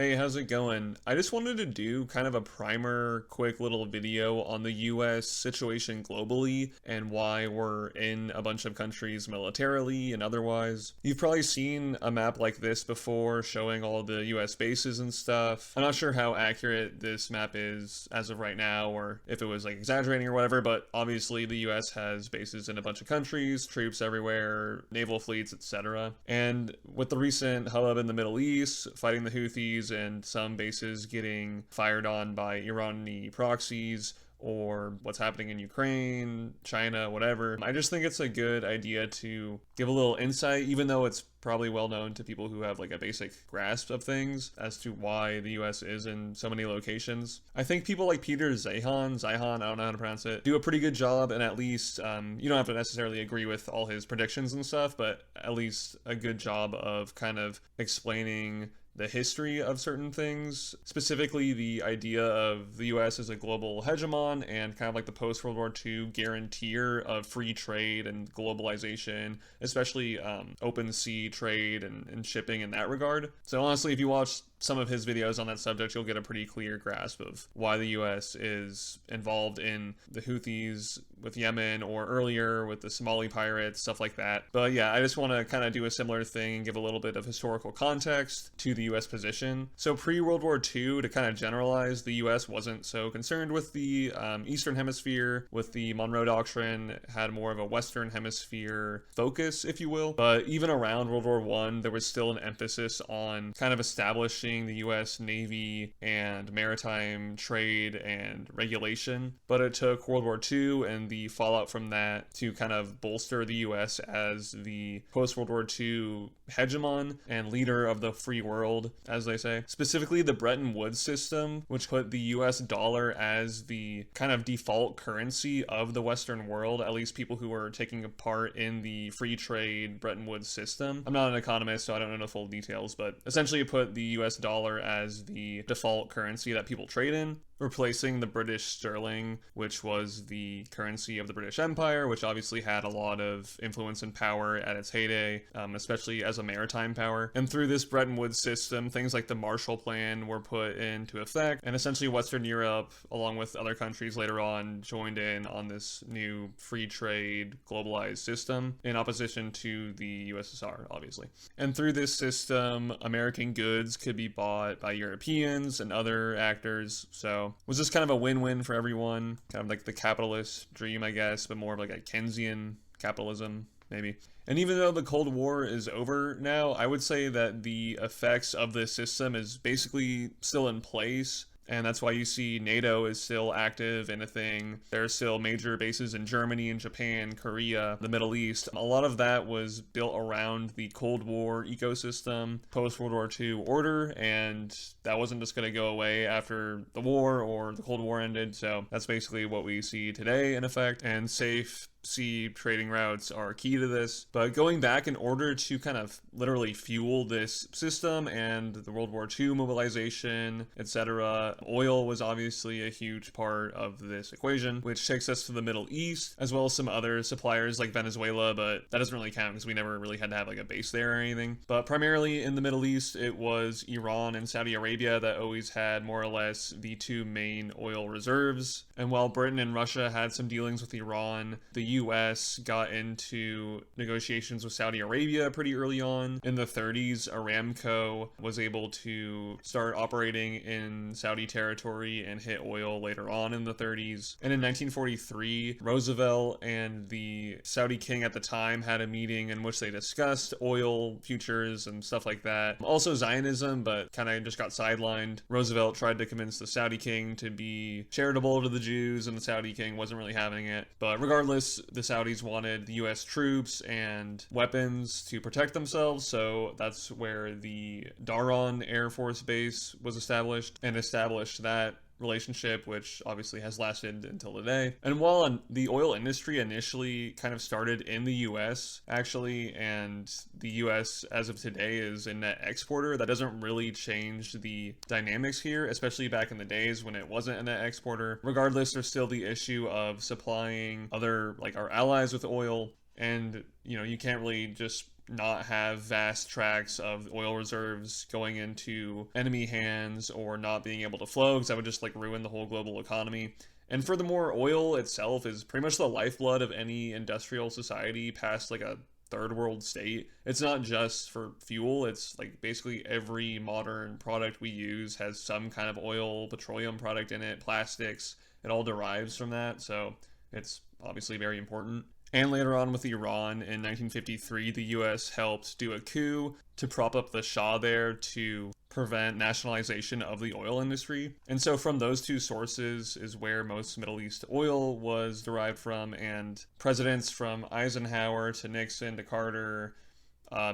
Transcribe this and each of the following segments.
Hey, how's it going? I just wanted to do kind of a primer, quick little video on the US situation globally and why we're in a bunch of countries militarily and otherwise. You've probably seen a map like this before showing all the US bases and stuff. I'm not sure how accurate this map is as of right now or if it was like exaggerating or whatever, but obviously the US has bases in a bunch of countries, troops everywhere, naval fleets, etc. And with the recent hubbub in the Middle East, fighting the Houthis, and some bases getting fired on by Irani proxies, or what's happening in Ukraine, China, whatever. I just think it's a good idea to give a little insight, even though it's probably well known to people who have like a basic grasp of things as to why the US is in so many locations. I think people like Peter Zeihan, I don't know how to pronounce it, do a pretty good job, and at least you don't have to necessarily agree with all his predictions and stuff, but at least a good job of kind of explaining the history of certain things, specifically the idea of the US as a global hegemon and kind of like the post-World War II guarantor of free trade and globalization, especially open sea trade and shipping in that regard. So honestly, if you watch some of his videos on that subject, you'll get a pretty clear grasp of why the US is involved in the Houthis with Yemen, or earlier with the Somali pirates, stuff like that. But yeah, I just want to kind of do a similar thing and give a little bit of historical context to the US position. So pre-World War II, to kind of generalize, the US wasn't so concerned with the Eastern Hemisphere, with the Monroe Doctrine, had more of a Western Hemisphere focus, if you will. But even around World War I, there was still an emphasis on kind of establishing the US Navy and maritime trade and regulation. But it took World War II and the fallout from that to kind of bolster the US as the post-World War II hegemon and leader of the free world, as they say. Specifically the Bretton Woods system, which put the US dollar as the kind of default currency of the Western world, at least people who were taking part in the free trade Bretton Woods system. I'm not an economist, so I don't know the full details, but essentially it put the US dollar as the default currency that people trade in, replacing the British sterling, which was the currency of the British Empire, which obviously had a lot of influence and power at its heyday, especially as a maritime power. And through this Bretton Woods system, things like the Marshall Plan were put into effect, and essentially Western Europe, along with other countries later on, joined in on this new free trade, globalized system in opposition to the USSR, obviously. And through this system, American goods could be bought by Europeans and other actors, so was this kind of a win-win for everyone, kind of like the capitalist dream, I guess, but more of like a Keynesian capitalism, maybe. And even though the Cold War is over now, I would say that the effects of this system is basically still in place. And that's why you see NATO is still active and a thing. There are still major bases in Germany and Japan, Korea, the Middle East. A lot of that was built around the Cold War ecosystem, post-World War II order, and that wasn't just going to go away after the war or the Cold War ended. So that's basically what we see today in effect. And safe sea trading routes are key to this. But going back, in order to kind of literally fuel this system and the World War II mobilization, etc., oil was obviously a huge part of this equation, which takes us to the Middle East, as well as some other suppliers like Venezuela, but that doesn't really count because we never really had to have like a base there or anything. But primarily in the Middle East, it was Iran and Saudi Arabia that always had more or less the two main oil reserves. And while Britain and Russia had some dealings with Iran, the US got into negotiations with Saudi Arabia pretty early on. In the 30s, Aramco was able to start operating in Saudi territory and hit oil later on in the 30s. And in 1943, Roosevelt and the Saudi king at the time had a meeting in which they discussed oil futures and stuff like that. Also Zionism, but kind of just got sidelined. Roosevelt tried to convince the Saudi king to be charitable to the Jews, and the Saudi king wasn't really having it. But regardless, the Saudis wanted the US troops and weapons to protect themselves, so that's where the Daron Air Force Base was established, and established that relationship, which obviously has lasted until today. And while the oil industry initially kind of started in the US, actually, and the US as of today is a net exporter, that doesn't really change the dynamics here, especially back in the days when it wasn't a net exporter. Regardless, there's still the issue of supplying other, like our allies with oil, and you can't really just not have vast tracts of oil reserves going into enemy hands or not being able to flow, because that would just like ruin the whole global economy. And furthermore, oil itself is pretty much the lifeblood of any industrial society past like a third world state. It's not just for fuel, it's like basically every modern product we use has some kind of oil, petroleum product in it, plastics. It all derives from that, so it's obviously very important. And later on with Iran in 1953, the US helped do a coup to prop up the Shah there to prevent nationalization of the oil industry. And so from those two sources is where most Middle East oil was derived from, and presidents from Eisenhower to Nixon to Carter,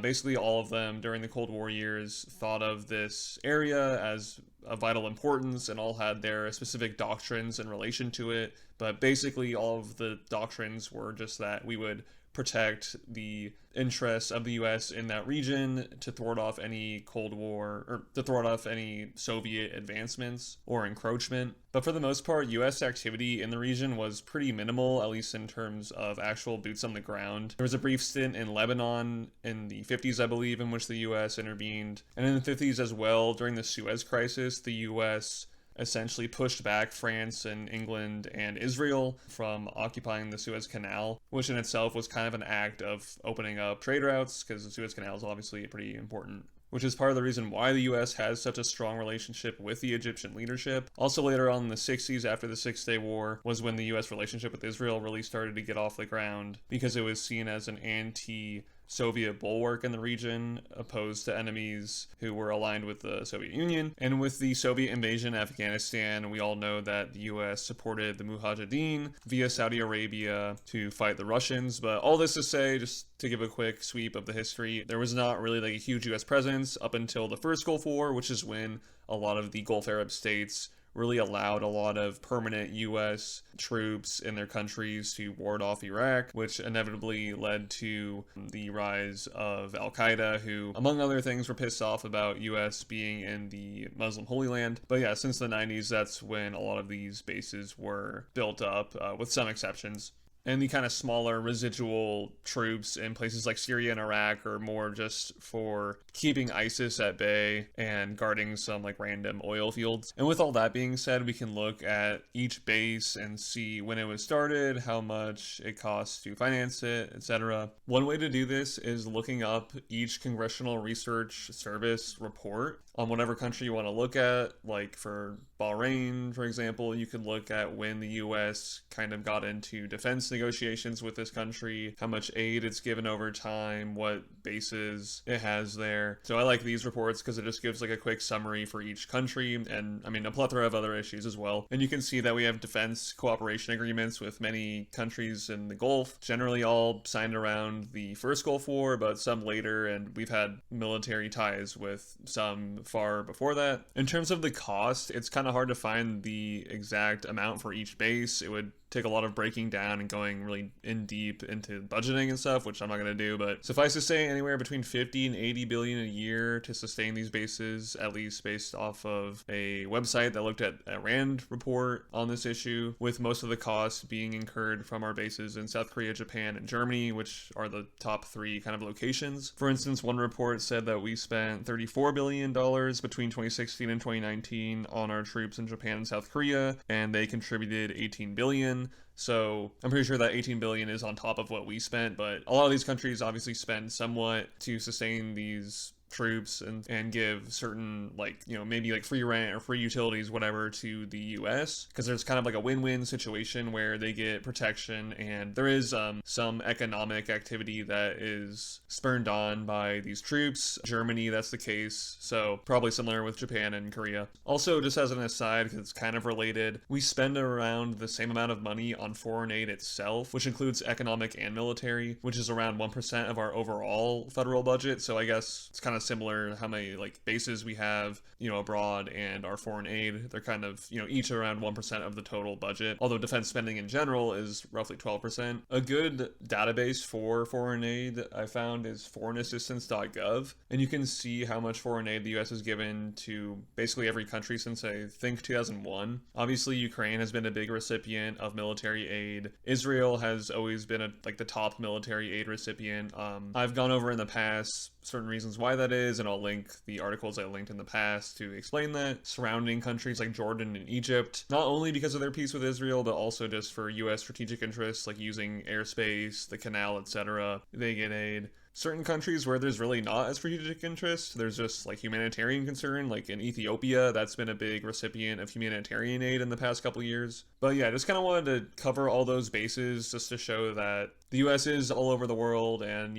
basically all of them during the Cold War years thought of this area as of vital importance and all had their specific doctrines in relation to it. But basically all of the doctrines were just that we would protect the interests of the US in that region to thwart off any Cold War, or to thwart off any Soviet advancements or encroachment. But for the most part, US activity in the region was pretty minimal, at least in terms of actual boots on the ground. There was a brief stint in Lebanon in the 50s, I believe, in which the US intervened. And in the 50s as well, during the Suez Crisis, the US essentially pushed back France and England and Israel from occupying the Suez Canal, which in itself was kind of an act of opening up trade routes, because the Suez Canal is obviously pretty important, which is part of the reason why the US has such a strong relationship with the Egyptian leadership. Also later on in the 60s, after the Six-Day War, was when the US relationship with Israel really started to get off the ground, because it was seen as an anti-Soviet bulwark in the region, opposed to enemies who were aligned with the Soviet Union. And with the Soviet invasion of Afghanistan, we all know that the US supported the Mujahideen via Saudi Arabia to fight the Russians. But all this to say, just to give a quick sweep of the history, there was not really like a huge US presence up until the first Gulf War, which is when a lot of the Gulf Arab states really allowed a lot of permanent US troops in their countries to ward off Iraq, which inevitably led to the rise of Al-Qaeda, who, among other things, were pissed off about US being in the Muslim Holy Land. But yeah, since the 90s, that's when a lot of these bases were built up, with some exceptions. And the kind of smaller residual troops in places like Syria and Iraq are more just for keeping ISIS at bay and guarding some like random oil fields. And with all that being said, we can look at each base and see when it was started, how much it costs to finance it, etc. One way to do this is looking up each Congressional Research Service report on whatever country you want to look at. Like for Bahrain, for example, you could look at when the US kind of got into defense negotiations with this country, how much aid it's given over time, what bases it has there. So I like these reports because it just gives like a quick summary for each country, and I mean a plethora of other issues as well. And you can see that we have defense cooperation agreements with many countries in the Gulf, generally all signed around the first Gulf War, but some later, and we've had military ties with some far before that. In terms of the cost, it's kind of hard to find the exact amount for each base. It would take a lot of breaking down and going really in deep into budgeting and stuff, which I'm not going to do, but suffice to say anywhere between 50 and 80 billion a year to sustain these bases, at least based off of a website that looked at a RAND report on this issue, with most of the costs being incurred from our bases in South Korea, Japan, and Germany, which are the top three kind of locations. For instance, one report said that we spent $34 billion between 2016 and 2019 on our troops in Japan and South Korea, and they contributed 18 billion. So I'm pretty sure that 18 billion is on top of what we spent, but a lot of these countries obviously spend somewhat to sustain these troops and give certain, like, you know, maybe like free rent or free utilities, whatever, to the US, because there's kind of like a win-win situation where they get protection and there is some economic activity that is spurned on by these troops. Germany, that's the case, so probably similar with Japan and Korea. Also, just as an aside, because it's kind of related, we spend around the same amount of money on foreign aid itself, which includes economic and military, which is around 1% of our overall federal budget, so I guess it's kind of similar how many like bases we have, abroad and our foreign aid. They're kind of, each around 1% of the total budget, although defense spending in general is roughly 12%. A good database for foreign aid I found is foreignassistance.gov, and you can see how much foreign aid the US has given to basically every country since I think 2001. Obviously, Ukraine has been a big recipient of military aid. Israel has always been the top military aid recipient. I've gone over in the past certain reasons why that is, and I'll link the articles I linked in the past to explain that. Surrounding countries like Jordan and Egypt, not only because of their peace with Israel, but also just for US strategic interests like using airspace, the canal, etc. They get aid. Certain countries where there's really not a strategic interest, there's just like humanitarian concern, like in Ethiopia, that's been a big recipient of humanitarian aid in the past couple years. But yeah, just kind of wanted to cover all those bases just to show that the US is all over the world and,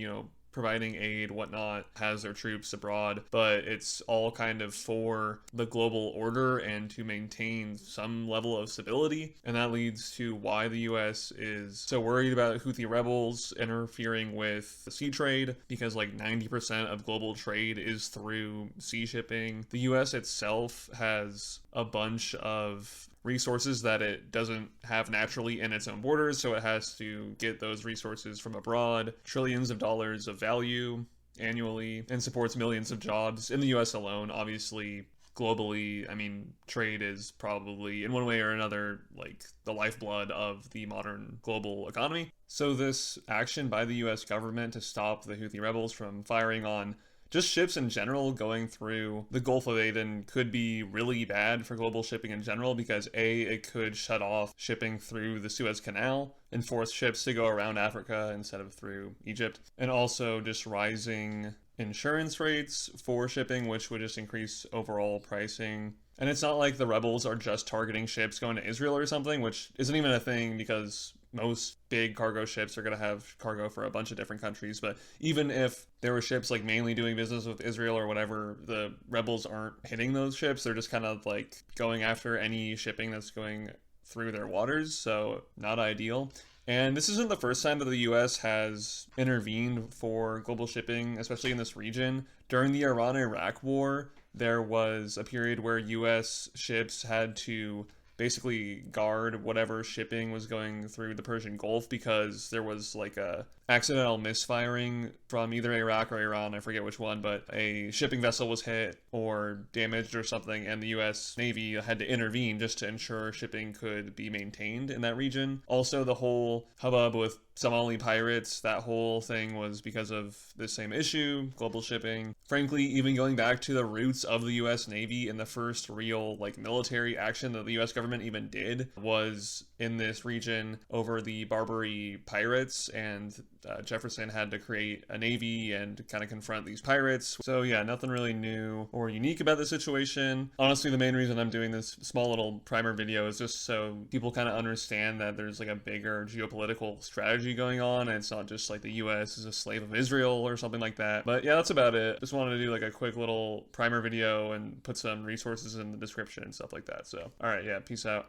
providing aid, whatnot, has their troops abroad, but it's all kind of for the global order and to maintain some level of stability. And that leads to why the US is so worried about Houthi rebels interfering with the sea trade, because like 90% of global trade is through sea shipping. The US itself has a bunch of resources that it doesn't have naturally in its own borders, so it has to get those resources from abroad, trillions of dollars of value annually, and supports millions of jobs in the US alone. Obviously, globally, I mean, trade is probably in one way or another like the lifeblood of the modern global economy. So this action by the US government to stop the Houthi rebels from firing on just ships in general going through the Gulf of Aden could be really bad for global shipping in general, because A, it could shut off shipping through the Suez Canal and force ships to go around Africa instead of through Egypt, and also just rising insurance rates for shipping, which would just increase overall pricing. And it's not like the rebels are just targeting ships going to Israel or something, which isn't even a thing because most big cargo ships are going to have cargo for a bunch of different countries. But even if there were ships like mainly doing business with Israel or whatever, the rebels aren't hitting those ships. They're just kind of like going after any shipping that's going through their waters. So not ideal. And this isn't the first time that the US has intervened for global shipping, especially in this region. During the Iran-Iraq war, there was a period where US ships had to basically guard whatever shipping was going through the Persian Gulf, because there was like a accidental misfiring from either Iraq or Iran, I forget which one, but a shipping vessel was hit or damaged or something, and the US Navy had to intervene just to ensure shipping could be maintained in that region. Also, the whole hubbub with Somali pirates, that whole thing was because of the same issue, global shipping. Frankly, even going back to the roots of the US Navy, and the first real like military action that the US government even did was in this region over the Barbary pirates, and Jefferson had to create a navy and kind of confront these pirates. So yeah, nothing really new or unique about the situation. Honestly, the main reason I'm doing this small little primer video is just so people kind of understand that there's like a bigger geopolitical strategy going on, and it's not just like the US is a slave of Israel or something like that. But yeah, that's about it. Just wanted to do like a quick little primer video and put some resources in the description and stuff like that. So, all right, yeah, peace out.